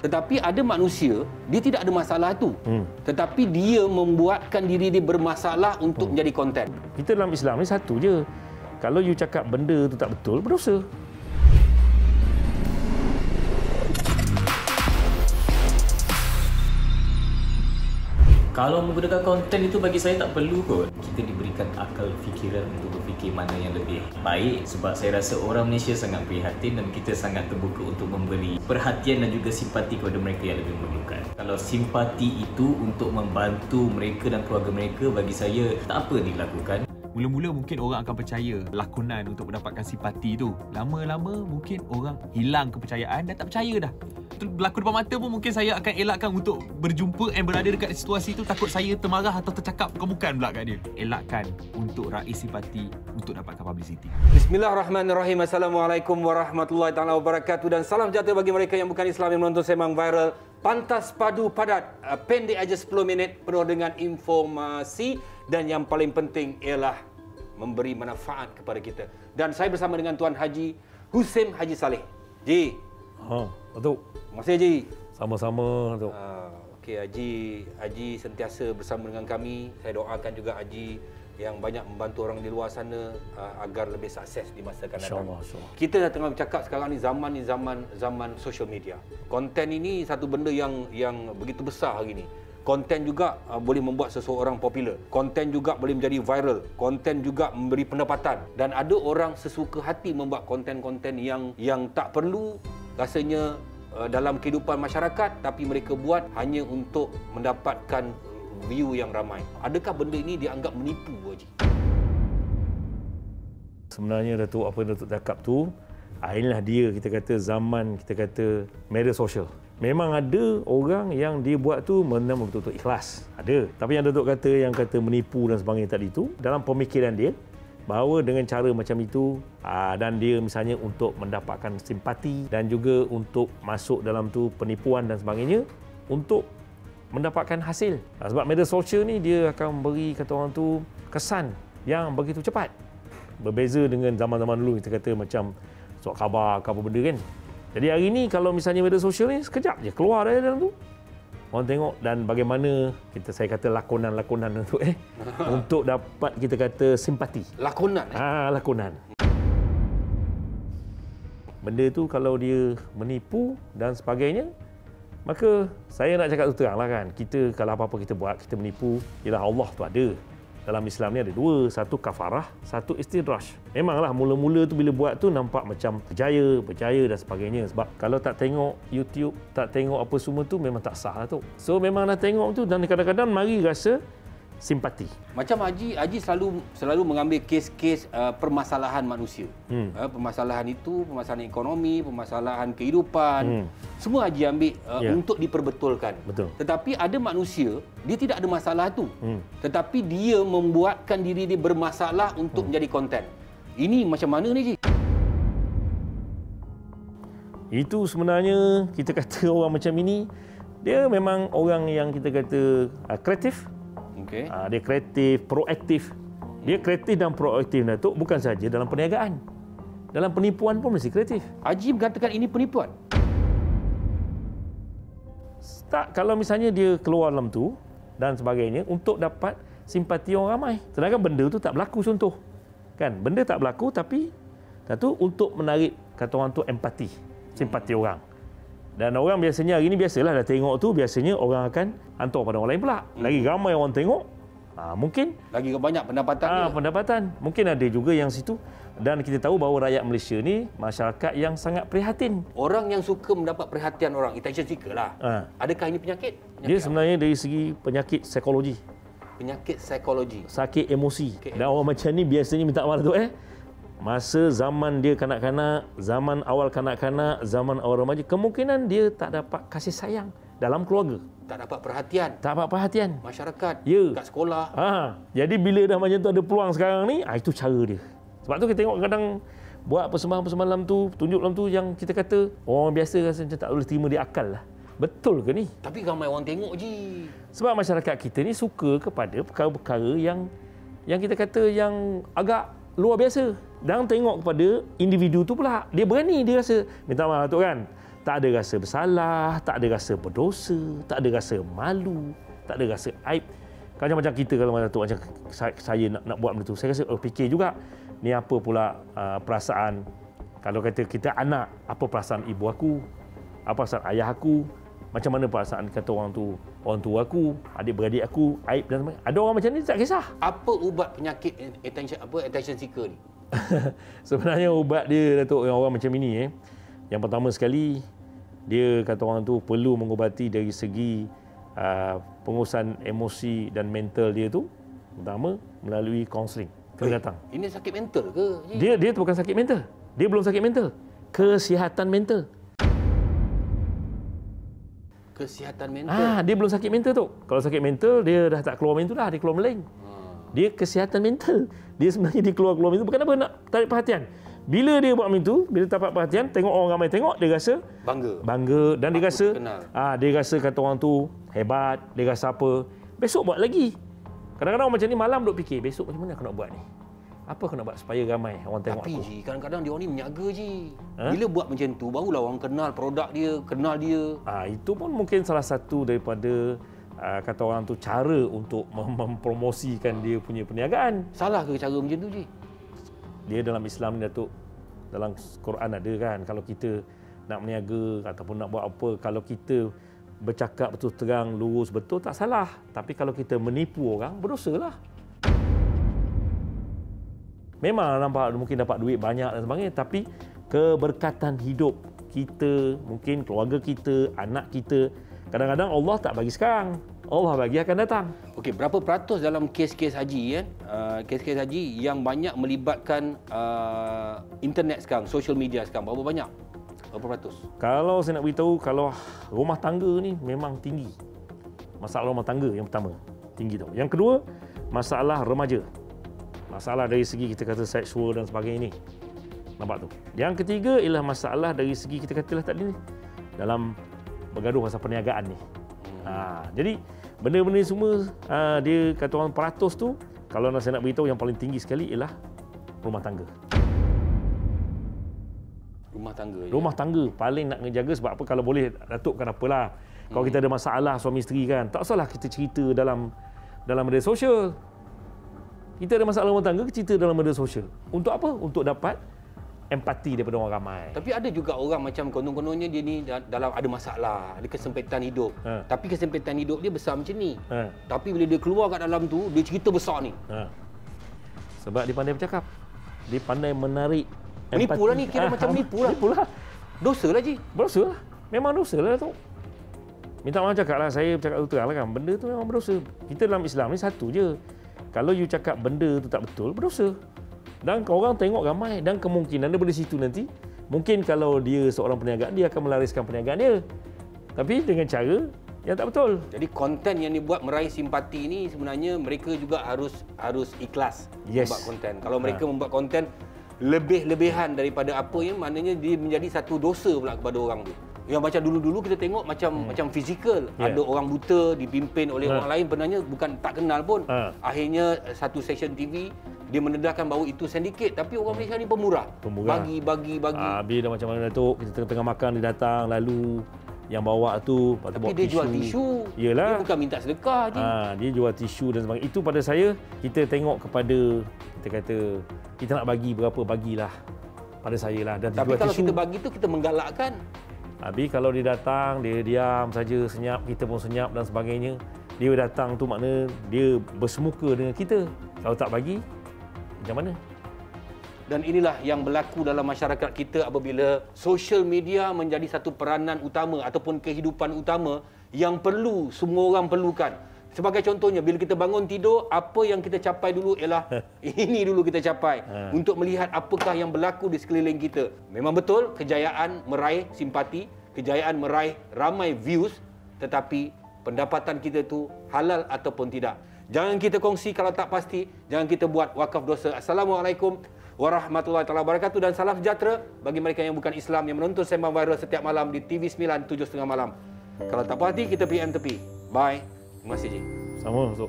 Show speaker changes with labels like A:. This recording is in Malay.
A: Tetapi ada manusia, dia tidak ada masalah tu. Tetapi dia membuatkan diri dia bermasalah untuk menjadi konten.
B: Kita dalam Islam ni satu je. Kalau you cakap benda tu tak betul, berdosa.
C: Kalau menggunakan konten itu bagi saya tak perlu kot. Kita diberikan akal fikiran untuk berfikir mana yang lebih baik. Sebab saya rasa orang Malaysia sangat prihatin dan kita sangat terbuka untuk memberi perhatian dan juga simpati kepada mereka yang lebih memerlukan. Kalau simpati itu untuk membantu mereka dan keluarga mereka, bagi saya tak apa dilakukan.
D: Mula-mula mungkin orang akan percaya lakonan untuk mendapatkan simpati tu. Lama-lama mungkin orang hilang kepercayaan dan tak percaya dah. Berlaku depan mata pun mungkin saya akan elakkan untuk berjumpa dan berada dekat situasi tu. Takut saya termarah atau tercakap bukan pula kat dia. Elakkan untuk raih simpati untuk dapatkan publicity.
A: Bismillahirrahmanirrahim. Assalamualaikum warahmatullahi taala wabarakatuh. Dan salam sejahtera bagi mereka yang bukan Islam yang menonton Sembang Viral. Pantas, padu, padat. Pendek aja 10 minit penuh dengan informasi. Dan yang paling penting ialah memberi manfaat kepada kita. Dan saya bersama dengan Tuan Haji Husein Haji Saleh. Ji.
B: Datuk.
A: Terima kasih, Haji.
B: Sama-sama, Datuk.
A: Okey, Haji sentiasa bersama dengan kami. Saya doakan juga Haji yang banyak membantu orang di luar sana agar lebih sukses di masa akan datang.
B: InsyaAllah.
A: Kita dah tengah bercakap sekarang ni zaman social media. Konten ini satu benda yang begitu besar hari ni. Konten juga boleh membuat seseorang popular. Konten juga boleh menjadi viral. Konten juga memberi pendapatan. Dan ada orang sesuka hati membuat konten-konten yang tak perlu rasanya dalam kehidupan masyarakat, tapi mereka buat hanya untuk mendapatkan view yang ramai. Adakah benda ini dianggap menipu, Haji?
B: Sebenarnya Datuk, apa yang Datuk cakap tu, inilah dia kita kata zaman media sosial. Memang ada orang yang dia buat tu memang betul-betul ikhlas. Ada. Tapi yang Datuk kata menipu dan sebagainya tadi tu, dalam pemikiran dia, bahawa dengan cara macam itu dan dia misalnya untuk mendapatkan simpati dan juga untuk masuk dalam tu penipuan dan sebagainya untuk mendapatkan hasil. Sebab media sosial ni dia akan beri kata orang tu kesan yang begitu cepat. Berbeza dengan zaman-zaman dulu kita kata macam surat khabar benda kan. Jadi hari ni kalau misalnya media sosial ni sekejap je keluar dari dalam tu. Orang tengok dan bagaimana saya kata lakonan untuk untuk dapat kita kata simpati.
A: Lakonan?
B: Lakonan. Benda tu kalau dia menipu dan sebagainya, maka saya nak cakap terang lah kan. Kita kalau apa-apa kita buat, kita menipu, ialah Allah tu ada. Dalam Islam ni ada dua, satu kafarah, satu istidraj. Memanglah mula-mula tu bila buat tu nampak macam berjaya dan sebagainya. Sebab kalau tak tengok YouTube, tak tengok apa semua tu memang tak sah lah tu. So memang nak tengok tu dan kadang-kadang mari rasa simpati. Macam
A: Haji selalu mengambil kes-kes permasalahan manusia. Permasalahan itu, permasalahan ekonomi, permasalahan kehidupan. Semua Haji ambil untuk diperbetulkan.
B: Betul.
A: Tetapi ada manusia, dia tidak ada masalah tu. Tetapi dia membuatkan diri dia bermasalah untuk menjadi konten. Ini macam mana ni, Ji?
B: Itu sebenarnya kita kata orang macam ini, dia memang orang yang kita kata kreatif.
A: Okay.
B: Dia kreatif, proaktif. Dia kreatif dan proaktif, Datuk, bukan saja dalam perniagaan. Dalam penipuan pun mesti kreatif.
A: Haji mengatakan ini penipuan?
B: Tak, kalau misalnya dia keluar dalam tu dan sebagainya untuk dapat simpati orang ramai. Sedangkan benda tu tak berlaku contoh. Kan? Benda tak berlaku tapi Datuk untuk menarik kata orang tu empati, simpati orang. Dan orang biasanya hari ni biasalah dah tengok tu biasanya orang akan hantar pada orang lain pula. Lagi ramai orang tengok, mungkin
A: lagi banyak pendapatan dia.
B: Pendapatan. Mungkin ada juga yang situ. Dan kita tahu bahawa rakyat Malaysia ni masyarakat yang sangat prihatin.
A: Orang yang suka mendapat perhatian orang, attention seeker lah. Adakah ini penyakit?
B: Dia sebenarnya dari segi penyakit psikologi.
A: Penyakit psikologi.
B: Sakit emosi. Dan orang macam ni biasanya minta maaf tu masa zaman dia kanak-kanak, zaman awal kanak-kanak, zaman awal remaja, kemungkinan dia tak dapat kasih sayang dalam keluarga.
A: Tak dapat perhatian.
B: Tak dapat perhatian.
A: Masyarakat.
B: Ya.
A: Kat sekolah.
B: Jadi bila dah macam tu ada peluang sekarang ni, itu cara dia. Sebab tu kita tengok kadang buat persembahan-persembahan dalam tu, tunjuk dalam tu yang kita kata orang biasa rasa macam tak boleh terima di akal lah. Betul ke ni?
A: Tapi ramai orang tengok je.
B: Sebab masyarakat kita ni suka kepada perkara-perkara yang kita kata yang agak luar biasa. Dan tengok kepada individu tu pula. Dia berani, dia rasa, minta maaf tu kan. Tak ada rasa bersalah, tak ada rasa berdosa, tak ada rasa malu, tak ada rasa aib. Macam kita kalau macam saya nak buat benda tu, saya rasa fikir juga ni apa pula perasaan kalau kata kita anak, apa perasaan ibu aku, apa perasaan ayah aku, macam mana perasaan kata orang tua aku, adik-beradik aku, aib dan sebagainya. Ada orang macam ni tak kisah.
A: Apa ubat penyakit attention seeker ni?
B: Sebenarnya ubat dia Datuk yang orang macam ini yang pertama sekali dia kata orang tu perlu mengubati dari segi pengurusan emosi dan mental dia tu, pertama melalui kaunseling. Kena datang.
A: Ini sakit mental ke?
B: Dia tu bukan sakit mental. Dia belum sakit mental. Kesihatan mental.
A: Kesihatan mental.
B: Dia belum sakit mental tu. Kalau sakit mental dia dah tak keluar main tu dah, dia keluar meleng. Dia kesihatan mental. Dia sebenarnya dia keluar main tu bukan apa nak tarik perhatian. Bila dia buat main tu, bila dapat perhatian, tengok orang ramai tengok, dia rasa bangga dan dia rasa dia rasa kata orang tu hebat, dia rasa apa. Besok buat lagi. Kadang-kadang macam ni malam duk fikir, besok macam mana aku nak buat ni? Apa aku nak buat supaya ramai orang tengok
A: Tapi,
B: aku?
A: Tapi kadang-kadang dia orang ni menyaga je. Bila buat macam tu, barulah orang kenal produk dia, kenal dia.
B: Itu pun mungkin salah satu daripada kata orang tu cara untuk mempromosikan dia punya perniagaan.
A: Salah ke cara macam tu, Ji?
B: Dia dalam Islam ni, Datuk, dalam Quran ada kan, kalau kita nak berniaga ataupun nak buat apa, kalau kita bercakap betul terang, lurus, betul, tak salah. Tapi kalau kita menipu orang, berdosalah. Memang nampak mungkin dapat duit banyak dan sebagainya, tapi keberkatan hidup kita, mungkin keluarga kita, anak kita, kadang-kadang Allah tak bagi sekarang, Allah bagi akan datang.
A: Okey, berapa peratus dalam kes-kes haji kes-kes haji yang banyak melibatkan internet sekarang, social media sekarang, berapa banyak? Berapa peratus?
B: Kalau saya nak beritahu, kalau rumah tangga ni memang tinggi. Masalah rumah tangga yang pertama, tinggi tu. Yang kedua, masalah remaja. Masalah dari segi kita kata seksual dan sebagainya ni. Nampak tu. Yang ketiga ialah masalah dari segi kita katalah tadi ni, dalam bergaduh pasal perniagaan ni. Jadi benda-benda ni semua dia kata orang peratus tu, kalau saya nak beritahu yang paling tinggi sekali ialah rumah tangga. Rumah tangga paling nak ngejaga. Sebab apa? Kalau boleh, Datuk, kenapalah kalau kita ada masalah suami isteri kan, tak usahlah kita cerita dalam media sosial. Kita ada masalah rumah tangga, cerita dalam media sosial. Untuk apa? Untuk dapat empati daripada orang ramai.
A: Tapi ada juga orang macam konon-kononnya dia ni dalam ada masalah, ada kesempitan hidup. Tapi kesempitan hidup dia besar macam ni. Tapi bila dia keluar kat dalam tu, dia cerita besar ni.
B: Sebab dia pandai bercakap. Dia pandai menarik
A: menipu lah ni, kira macam menipu lah. Dosa lah, Ji.
B: Berdosa lah. Memang dosa lah, Datuk. Minta maaf cakap lah, saya bercakap terang lah kan. Benda tu memang berdosa. Kita dalam Islam ni satu je. Kalau you cakap benda tu tak betul, berdosa. Dan orang tengok ramai dan kemungkinan daripada situ nanti, mungkin kalau dia seorang perniagaan, dia akan melariskan perniagaan dia. Tapi dengan cara yang tak betul.
A: Jadi konten yang dibuat meraih simpati ni sebenarnya mereka juga harus ikhlas membuat konten. Kalau mereka membuat konten lebih-lebihan daripada apa yang maknanya dia menjadi satu dosa pula kepada orang tu. Yang macam dulu-dulu kita tengok macam fizikal. Ada orang buta dipimpin oleh orang lain, benarnya bukan tak kenal pun. Akhirnya satu stesen TV dia mendedahkan bahawa itu sindiket, tapi orang Malaysia ni pemurah. Bagi.
B: Habis dah macam mana, Datuk, kita tengah-tengah makan dia datang lalu yang bawa tu,
A: tapi dia jual tisu.
B: Yalah.
A: Dia bukan minta sedekah je.
B: Dia jual tisu dan sebagainya. Itu pada saya, kita tengok kepada, kita kata kita nak bagi berapa, bagilah pada saya lah. Dan
A: tapi kalau kita bagi tu, kita menggalakkan.
B: Habis kalau dia datang, dia diam saja, senyap, kita pun senyap dan sebagainya. Dia datang tu makna dia bersemuka dengan kita. Kalau tak bagi, macam mana?
A: Dan inilah yang berlaku dalam masyarakat kita apabila social media menjadi satu peranan utama ataupun kehidupan utama yang perlu semua orang perlukan. Sebagai contohnya, bila kita bangun tidur, apa yang kita capai dulu ialah ini dulu kita capai untuk melihat apakah yang berlaku di sekeliling kita. Memang betul, kejayaan meraih simpati, kejayaan meraih ramai views, tetapi pendapatan kita tu halal ataupun tidak. Jangan kita kongsi kalau tak pasti, jangan kita buat wakaf dosa. Assalamualaikum warahmatullahi wabarakatuh dan salam sejahtera bagi mereka yang bukan Islam yang menonton Sembang Viral setiap malam di TV9 7.30 malam. Kalau tak puas hati, kita pergi tepi. Bye. Terima kasih, Ji.
B: Sama, Datuk.